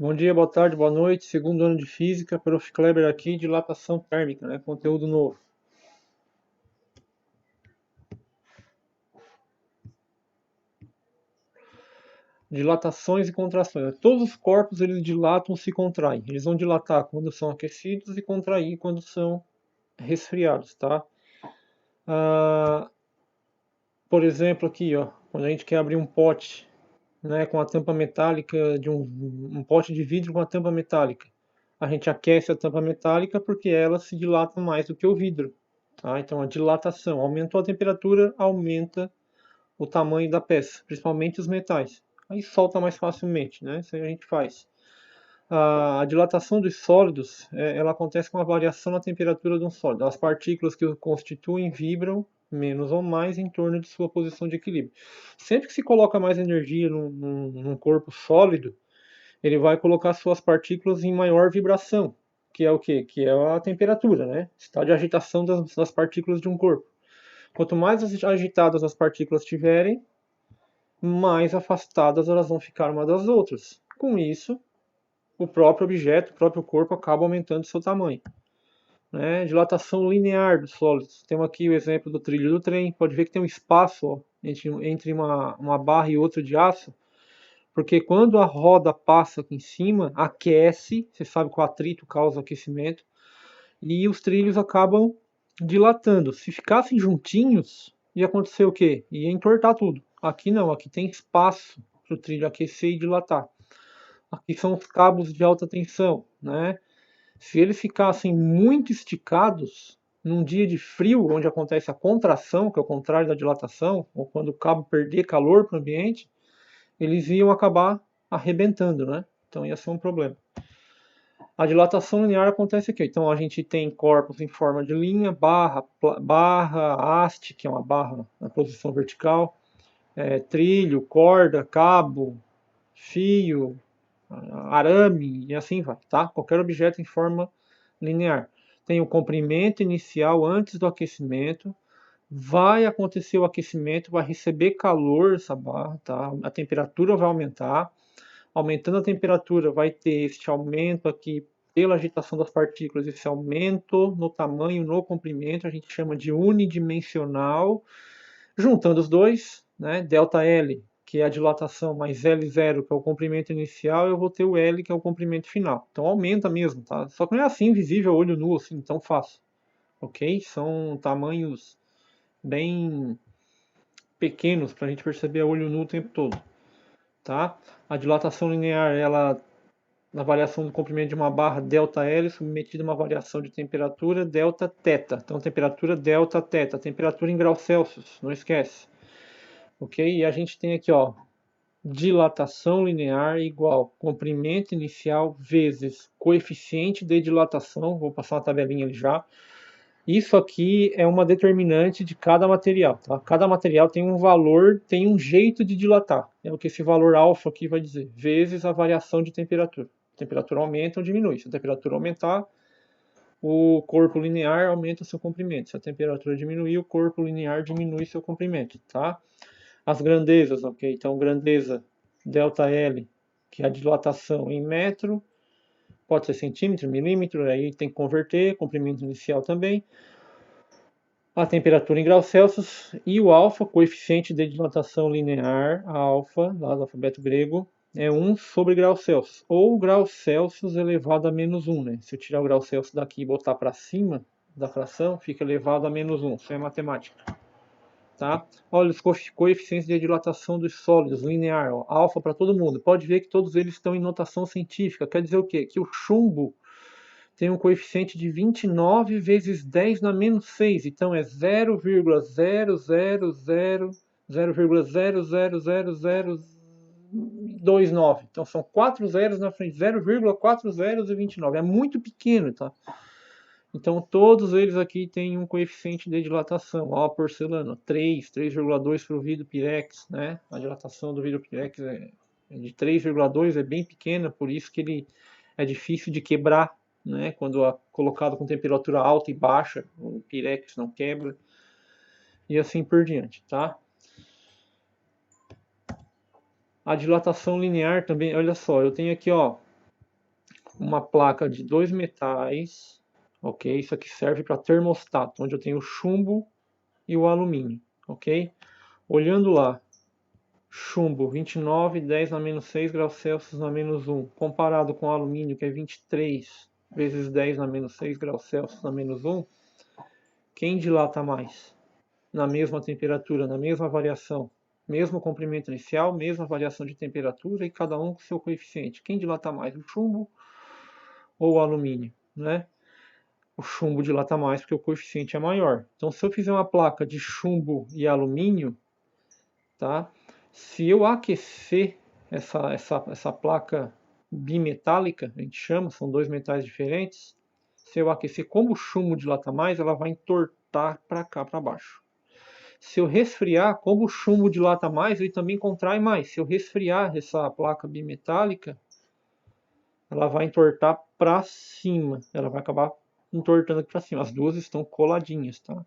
Bom dia, boa tarde, boa noite. Segundo ano de Física, Prof. Kleber aqui, dilatação térmica, né? Conteúdo novo. Dilatações e contrações. Todos os corpos eles dilatam e se contraem. Eles vão dilatar quando são aquecidos e contrair quando são resfriados, tá? Ah, por exemplo, aqui, ó, quando a gente quer abrir um pote, né, com a tampa metálica de um pote de vidro com a tampa metálica, a gente aquece a tampa metálica porque ela se dilata mais do que o vidro, tá? Então a dilatação aumentou a temperatura, aumenta o tamanho da peça, principalmente os metais. Aí solta mais facilmente, né? Isso aí a gente faz. A dilatação dos sólidos, ela acontece com a variação na temperatura de um sólido. As partículas que o constituem vibram menos ou mais em torno de sua posição de equilíbrio. Sempre que se coloca mais energia num corpo sólido, ele vai colocar suas partículas em maior vibração, que é o quê? Que é a temperatura, né? Estado de agitação das partículas de um corpo. Quanto mais agitadas as partículas estiverem, mais afastadas elas vão ficar umas das outras. Com isso, o próprio objeto, o próprio corpo acaba aumentando seu tamanho. Né? Dilatação linear dos sólidos. Temos aqui o exemplo do trilho do trem. Pode ver que tem um espaço ó, entre uma barra e outra de aço, porque quando a roda passa aqui em cima, aquece, você sabe que o atrito causa aquecimento, e os trilhos acabam dilatando. Se ficassem juntinhos, ia acontecer o quê? Ia entortar tudo. Aqui não, aqui tem espaço para o trilho aquecer e dilatar. Aqui são os cabos de alta tensão, né? Se eles ficassem muito esticados, num dia de frio, onde acontece a contração, que é o contrário da dilatação, ou quando o cabo perder calor para o ambiente, eles iam acabar arrebentando, né? Então ia ser um problema. A dilatação linear acontece aqui. Então a gente tem corpos em forma de linha, barra, haste, que é uma barra na posição vertical, trilho, corda, cabo, fio, arame e assim vai, tá? Qualquer objeto em forma linear. Tem o comprimento inicial antes do aquecimento, vai acontecer o aquecimento, vai receber calor essa barra, tá? A temperatura vai aumentar. Aumentando a temperatura, vai ter este aumento aqui pela agitação das partículas, esse aumento no tamanho, no comprimento, a gente chama de unidimensional. Juntando os dois, né, ΔL, que é a dilatação, mais L0, que é o comprimento inicial, eu vou ter o L, que é o comprimento final. Então aumenta mesmo, tá? Só que não é assim visível a olho nu, assim, tão fácil. Ok? São tamanhos bem pequenos para a gente perceber a olho nu o tempo todo. Tá? A dilatação linear, ela na variação do comprimento de uma barra ΔL submetida a uma variação de temperatura Δθ. Então, temperatura Δθ, temperatura em graus Celsius, não esquece. Ok? E a gente tem aqui, ó, dilatação linear igual comprimento inicial vezes coeficiente de dilatação. Vou passar uma tabelinha ali já. Isso aqui é uma determinante de cada material, tá? Cada material tem um valor, tem um jeito de dilatar. É o que esse valor alfa aqui vai dizer, vezes a variação de temperatura. A temperatura aumenta ou diminui. Se a temperatura aumentar, o corpo linear aumenta seu comprimento. Se a temperatura diminuir, o corpo linear diminui seu comprimento, tá? As grandezas, ok? Então, grandeza ΔL, que é a dilatação em metro, pode ser centímetro, milímetro, aí tem que converter, comprimento inicial também. A temperatura em graus Celsius e o alfa, coeficiente de dilatação linear, alfa, lá do alfabeto grego, é 1 sobre graus Celsius, ou graus Celsius elevado a menos 1, né? Se eu tirar o grau Celsius daqui e botar para cima da fração, fica elevado a menos 1, isso é matemática. Tá? Olha os coeficientes de dilatação dos sólidos, linear, ó, alfa para todo mundo. Pode ver que todos eles estão em notação científica. Quer dizer o quê? Que o chumbo tem um coeficiente de 29 vezes 10 na menos 6. Então é 0,000000029. Então são 4 zeros na frente, 0,4029. É muito pequeno, tá? Então todos eles aqui têm um coeficiente de dilatação. Ó, a porcelana, 3, 3,2 para o vidro Pirex, né? A dilatação do vidro Pirex é de 3,2, é bem pequena, por isso que ele é difícil de quebrar, né? Quando é colocado com temperatura alta e baixa, o Pirex não quebra. E assim por diante, tá? A dilatação linear também, olha só, eu tenho aqui, ó, uma placa de dois metais, ok? Isso aqui serve para termostato, onde eu tenho o chumbo e o alumínio, ok? Olhando lá, chumbo 29, 10 na menos 6 graus Celsius na menos 1, comparado com o alumínio, que é 23 vezes 10 na menos 6 graus Celsius na menos 1, quem dilata mais? Na mesma temperatura, na mesma variação, mesmo comprimento inicial, mesma variação de temperatura e cada um com seu coeficiente. Quem dilata mais, o chumbo ou o alumínio, né? O chumbo dilata mais porque o coeficiente é maior. Então, se eu fizer uma placa de chumbo e alumínio, tá? Se eu aquecer essa placa bimetálica, a gente chama, são dois metais diferentes. Se eu aquecer, como o chumbo dilata mais, ela vai entortar para cá, para baixo. Se eu resfriar, como o chumbo dilata mais, ele também contrai mais. Se eu resfriar essa placa bimetálica, ela vai entortar para cima. Ela vai acabar entortando aqui para cima. As duas estão coladinhas, tá?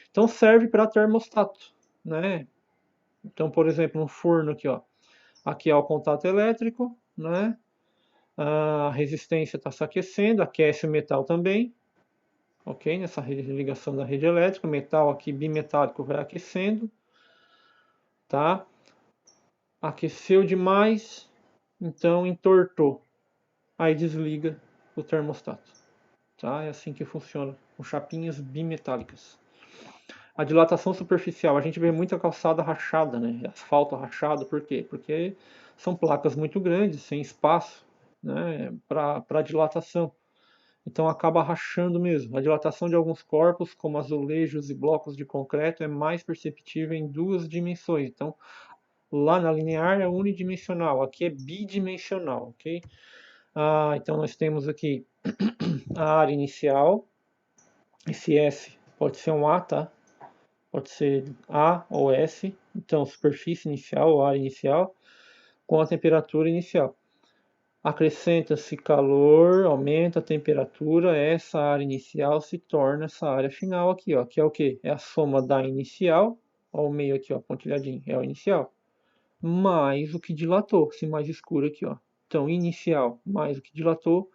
Então serve para termostato, né? Então, por exemplo, um forno aqui, ó. Aqui é o contato elétrico, né? A resistência está se aquecendo, aquece o metal também, ok? Nessa ligação da rede elétrica, o metal aqui bimetálico vai aquecendo, tá? Aqueceu demais, então entortou. Aí desliga o termostato, tá? É assim que funciona, com chapinhas bimetálicas. A dilatação superficial, a gente vê muita calçada rachada, né? Asfalto rachado, por quê? Porque são placas muito grandes, sem espaço, né? Para dilatação. Então acaba rachando mesmo. A dilatação de alguns corpos, como azulejos e blocos de concreto, é mais perceptível em duas dimensões. Então, lá na linear é unidimensional, aqui é bidimensional, ok? Então nós temos aqui a área inicial, esse S pode ser um A, tá? Pode ser A ou S, então superfície inicial ou área inicial, com a temperatura inicial. Acrescenta-se calor, aumenta a temperatura, essa área inicial se torna essa área final aqui, ó, que é o que? É a soma da inicial, ó, o meio aqui, ó, pontilhadinho, é o inicial, mais o que dilatou, esse mais escuro aqui, ó. Então, inicial mais o que dilatou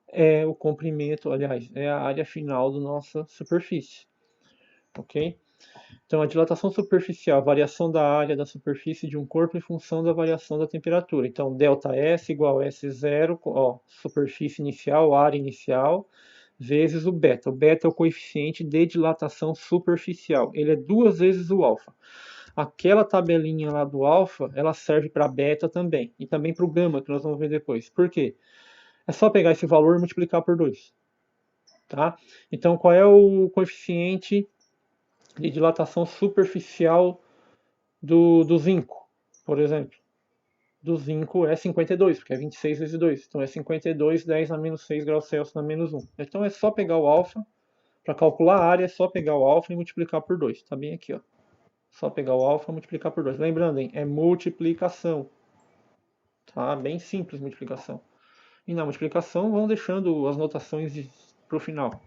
é o comprimento, aliás, é a área final da nossa superfície, ok? Então, a dilatação superficial, a variação da área da superfície de um corpo em função da variação da temperatura. Então, ΔS igual a S0, ó, superfície inicial, área inicial, vezes o beta. O beta é o coeficiente de dilatação superficial. Ele é duas vezes o alfa. Aquela tabelinha lá do alfa, ela serve para beta também. E também para o gama, que nós vamos ver depois. Por quê? É só pegar esse valor e multiplicar por 2. Tá? Então, qual é o coeficiente de dilatação superficial do zinco, por exemplo? Do zinco é 52, porque é 26 vezes 2. Então é 52, 10 na menos 6 graus Celsius na menos 1. Então é só pegar o alfa, para calcular a área é só pegar o alfa e multiplicar por 2. Tá bem aqui, ó. Só pegar o alfa e multiplicar por 2. Lembrando, hein, é multiplicação. Tá? Bem simples multiplicação. E na multiplicação vão deixando as notações para o final.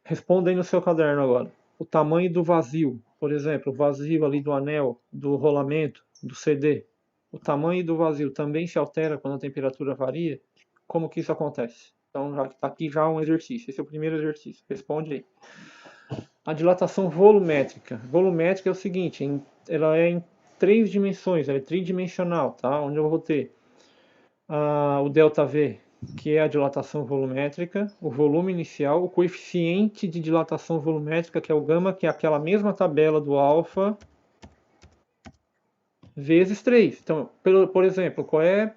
Responda aí no seu caderno agora. O tamanho do vazio, por exemplo, o vazio ali do anel, do rolamento, do CD. O tamanho do vazio também se altera quando a temperatura varia? Como que isso acontece? Então, já está aqui já um exercício. Esse é o primeiro exercício. Responde aí. A dilatação volumétrica. Volumétrica é o seguinte, ela é em três dimensões, ela é tridimensional, tá? Onde eu vou ter o ΔV, que é a dilatação volumétrica, o volume inicial, o coeficiente de dilatação volumétrica, que é o gama, que é aquela mesma tabela do alfa, vezes 3. Então, por exemplo, qual é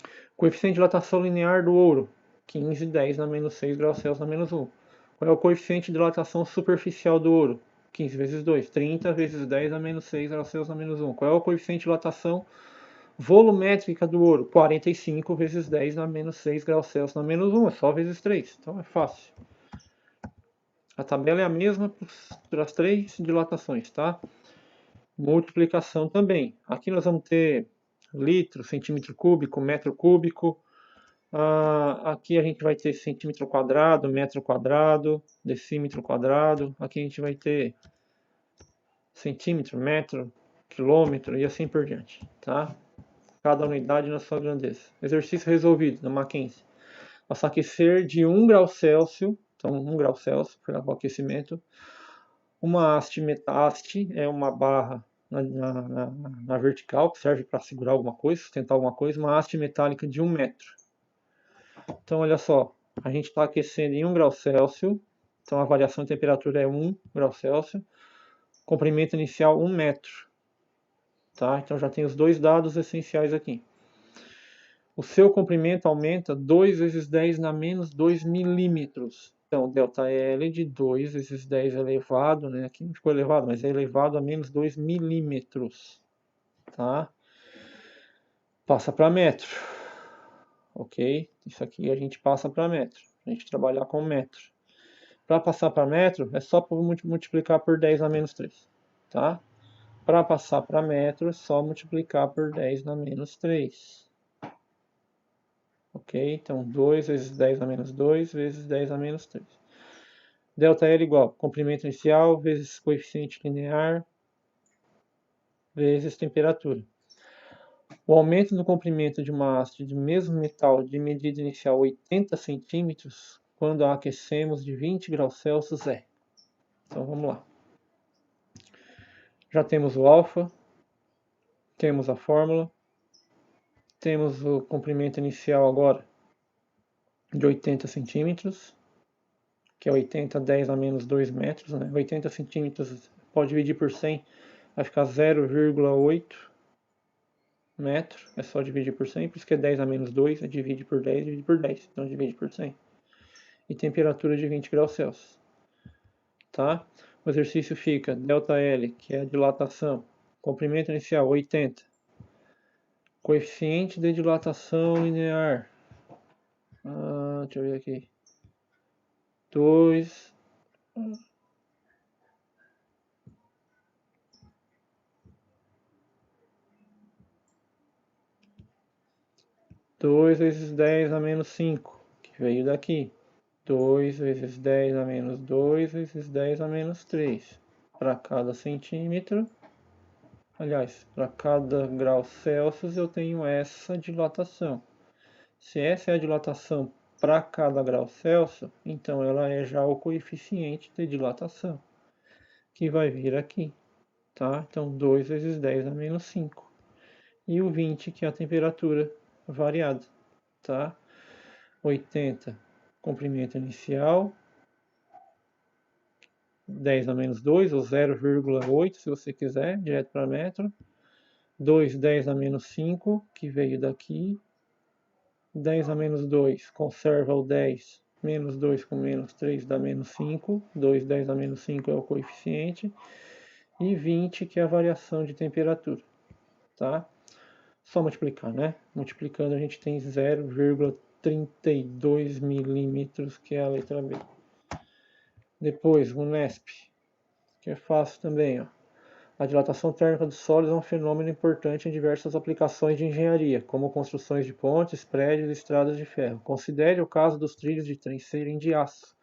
o coeficiente de dilatação linear do ouro? 15, 10 na menos 6 graus Celsius na menos 1. Qual é o coeficiente de dilatação superficial do ouro? 15 vezes 2, 30 vezes 10 na menos 6 graus Celsius na menos 1. Qual é o coeficiente de dilatação volumétrica do ouro? 45 vezes 10 na menos 6 graus Celsius na menos 1. É só vezes 3. Então é fácil. A tabela é a mesma para as três dilatações, tá? Multiplicação também. Aqui nós vamos ter litro, centímetro cúbico, metro cúbico. Aqui a gente vai ter centímetro quadrado, metro quadrado, decímetro quadrado. Aqui a gente vai ter centímetro, metro, quilômetro e assim por diante, tá? cada unidade na sua grandeza. Exercício resolvido na Mackenzie. Nosso aquecer de 1 grau Celsius, então 1 grau Celsius, foi o aquecimento. Uma haste metahaste é uma barra na vertical, que serve para segurar alguma coisa, sustentar alguma coisa, uma haste metálica de 1 metro. Então, olha só, a gente está aquecendo em 1 grau Celsius, então a variação de temperatura é 1 grau Celsius, comprimento inicial 1 metro. Tá? Então já tem os dois dados essenciais aqui. O seu comprimento aumenta 2 vezes 10 na menos 2 milímetros. Então, ΔL de 2 vezes 10 elevado, né? Aqui não ficou elevado, mas é elevado a menos 2 milímetros. Tá? Passa para metro. Ok? Isso aqui a gente passa para metro. A gente trabalhar com metro. Para passar para metro, é só multiplicar por 10 na menos 3. Tá? Para passar para metro, é só multiplicar por 10 na menos 3. Ok? Então, 2 vezes 10 a menos 2 vezes 10 a menos 3. ΔL igual comprimento inicial vezes coeficiente linear vezes temperatura. O aumento do comprimento de uma haste de mesmo metal de medida inicial 80 centímetros quando a aquecemos de 20 graus Celsius é. Então, vamos lá. Já temos o alfa, temos a fórmula, temos o comprimento inicial agora de 80 centímetros, que é 80, 10 a menos 2 metros, né? 80 centímetros pode dividir por 100, vai ficar 0,8 metro, é só dividir por 100, por isso que é 10 a menos 2, é divide por 10, divide por 10, então divide por 100. E temperatura de 20 graus Celsius. Tá? O exercício fica ΔL, que é a dilatação, comprimento inicial 80, coeficiente de dilatação linear, deixa eu ver aqui, 2 vezes 10 a menos 5, que veio daqui. 2 vezes 10 a menos 2 vezes 10 a menos 3. Para cada centímetro, aliás, para cada grau Celsius eu tenho essa dilatação. Se essa é a dilatação para cada grau Celsius, então ela é já o coeficiente de dilatação, que vai vir aqui. Tá? Então 2 vezes 10 a menos 5. E o 20, que é a temperatura variada. Tá? 80, comprimento inicial, 10 a menos 2, ou 0,8, se você quiser, direto para metro. 2, 10 a menos 5, que veio daqui. 10 a menos 2, conserva o 10, menos 2 com menos 3 dá menos 5. 2, 10 a menos 5 é o coeficiente. E 20, que é a variação de temperatura. Tá? Só multiplicar, né? Multiplicando a gente tem 0,32 milímetros, que é a letra B. Depois, o Unesp, que é fácil também, ó. A dilatação térmica dos sólidos é um fenômeno importante em diversas aplicações de engenharia, como construções de pontes, prédios e estradas de ferro. Considere o caso dos trilhos de trem serem de aço,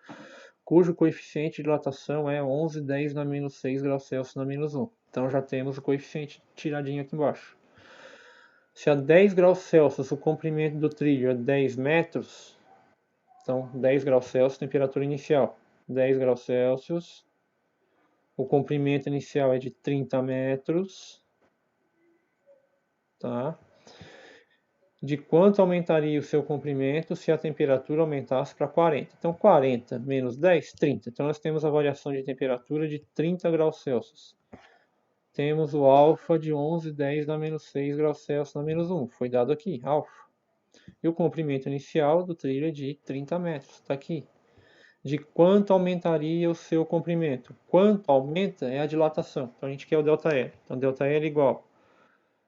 cujo coeficiente de dilatação é 11, 10 na menos 6 graus Celsius na menos 1. Então já temos o coeficiente tiradinho aqui embaixo. Se a 10 graus Celsius o comprimento do trilho é 10 metros, então 10 graus Celsius, temperatura inicial. 10 graus Celsius, o comprimento inicial é de 30 metros. Tá? De quanto aumentaria o seu comprimento se a temperatura aumentasse para 40? Então 40 menos 10, 30. Então nós temos a variação de temperatura de 30 graus Celsius. Temos o alfa de 11, 10 na menos 6 graus Celsius na menos 1. Foi dado aqui, alfa. E o comprimento inicial do trilho é de 30 metros. Está aqui. De quanto aumentaria o seu comprimento? Quanto aumenta é a dilatação. Então a gente quer o ΔL. Então ΔL é igual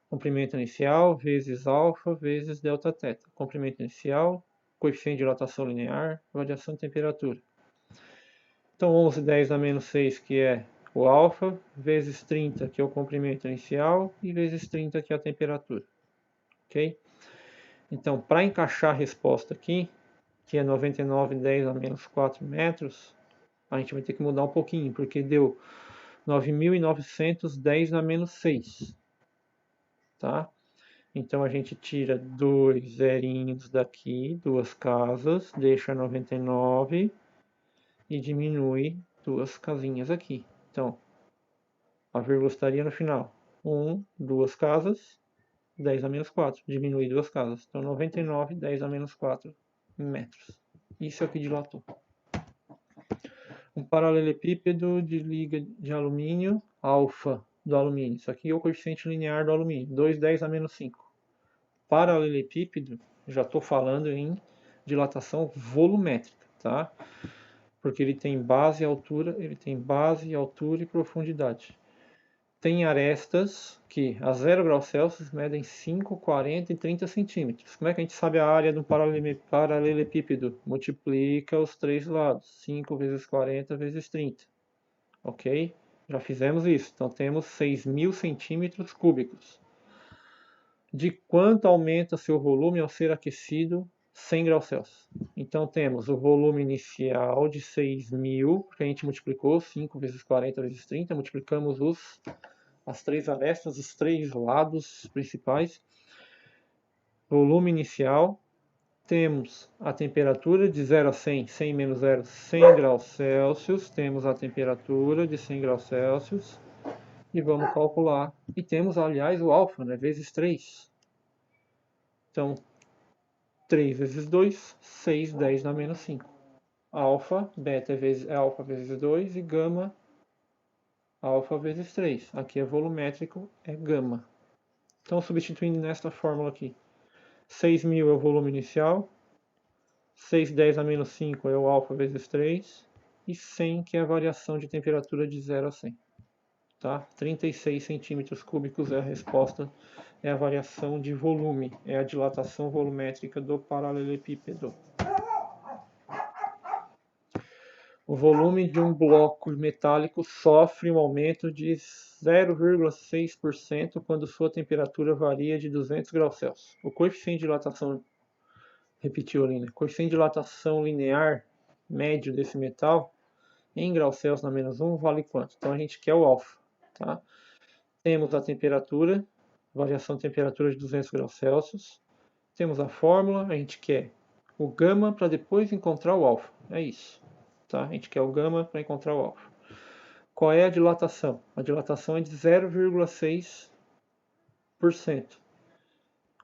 comprimento inicial vezes alfa vezes delta θ. Comprimento inicial, coeficiente de dilatação linear, variação de temperatura. Então 11, 10 a menos 6, que é o alfa, vezes 30, que é o comprimento inicial, e vezes 30, que é a temperatura. Ok? Então, para encaixar a resposta aqui, que é 99, 10 a menos 4 metros, a gente vai ter que mudar um pouquinho, porque deu 9.910 na menos 6. Tá? Então a gente tira 2 zerinhos daqui, 2 casas, deixa 99 e diminui 2 casinhas aqui. Então, a vírgula estaria no final. 1, 2 casas, 10 a menos 4. Diminui 2 casas. Então, 99, 10 a menos 4 metros. Isso é o que dilatou. Um paralelepípedo de liga de alumínio, alfa do alumínio. Isso aqui é o coeficiente linear do alumínio. 2, 10 a menos 5. Paralelepípedo, já estou falando em dilatação volumétrica, tá? Porque ele tem base, altura, e profundidade. Tem arestas que a 0 graus Celsius medem 5, 40 e 30 centímetros. Como é que a gente sabe a área de um paralelepípedo? Multiplica os três lados, 5 vezes 40 vezes 30. Ok? Já fizemos isso. Então temos 6.000 centímetros cúbicos. De quanto aumenta seu volume ao ser aquecido 100 graus Celsius? Então temos o volume inicial de 6.000, que a gente multiplicou 5 vezes 40 vezes 30, multiplicamos as três arestas, os três lados principais. Volume inicial, temos a temperatura de 0 a 100, 100 menos 0, 100 graus Celsius, temos a temperatura de 100 graus Celsius, e vamos calcular. E temos, aliás, o alfa, né, vezes 3. Então, 3 vezes 2, 6, 10 na menos 5. Alfa, beta é alfa vezes 2 e gama, alfa vezes 3. Aqui é volumétrico, é gama. Então, substituindo nesta fórmula aqui, 6.000 é o volume inicial, 6, 10 a menos 5 é o alfa vezes 3, e 100 que é a variação de temperatura de 0 a 100. Tá? 36 centímetros cúbicos é a resposta, é a variação de volume, é a dilatação volumétrica do paralelepípedo. O volume de um bloco metálico sofre um aumento de 0,6% quando sua temperatura varia de 200 graus Celsius. O coeficiente de dilatação, repetiu ali, né? O coeficiente de dilatação linear médio desse metal em graus Celsius na menos 1 vale quanto? Então a gente quer o alfa, tá? Temos a temperatura, variação de temperatura de 200 graus Celsius. Temos a fórmula, a gente quer o gama para depois encontrar o alfa. É isso. Tá? A gente quer o gama para encontrar o alfa. Qual é a dilatação? A dilatação é de 0,6%.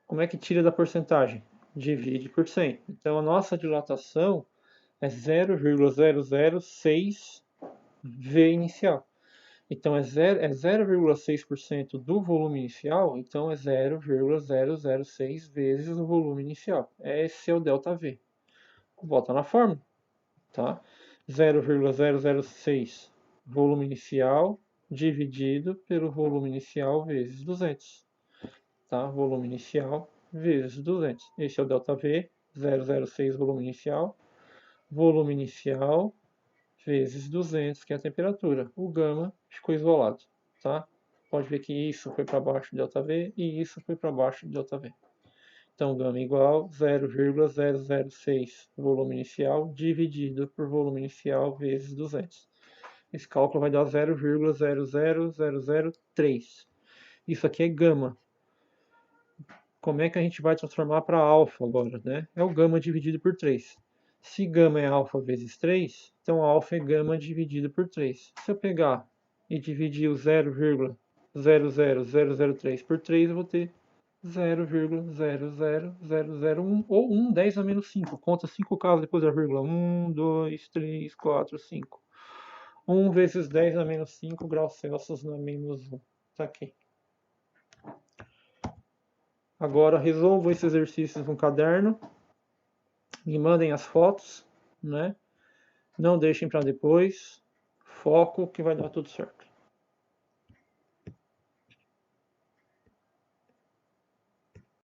Como é que tira da porcentagem? Divide por 100. Então a nossa dilatação é 0,006 V inicial. Então é 0,6% do volume inicial, então é 0,006 vezes o volume inicial. Esse é o ΔV. Bota na fórmula, tá? 0,006 volume inicial dividido pelo volume inicial vezes 200. Tá? Volume inicial vezes 200. Esse é o ΔV, 0,06 volume inicial vezes 200, que é a temperatura. O gama ficou isolado, tá? Pode ver que isso foi para baixo do ΔV e isso foi para baixo do ΔV. Então, gama igual 0,006 volume inicial dividido por volume inicial vezes 200. Esse cálculo vai dar 0,00003. Isso aqui é gama. Como é que a gente vai transformar para alfa agora, né? É o gama dividido por 3. Se gama é alfa vezes 3, então alfa é gama dividido por 3. Se eu pegar e dividir o 0,00003 por 3, eu vou ter 0,00001 ou 1, 10 a menos 5. Conta 5 casos depois da vírgula. 1, 2, 3, 4, 5. 1 vezes 10 a menos 5 graus Celsius na menos 1. Tá aqui. Agora resolvam esses exercícios no caderno. Me mandem as fotos, né? Não deixem para depois. Foco que vai dar tudo certo.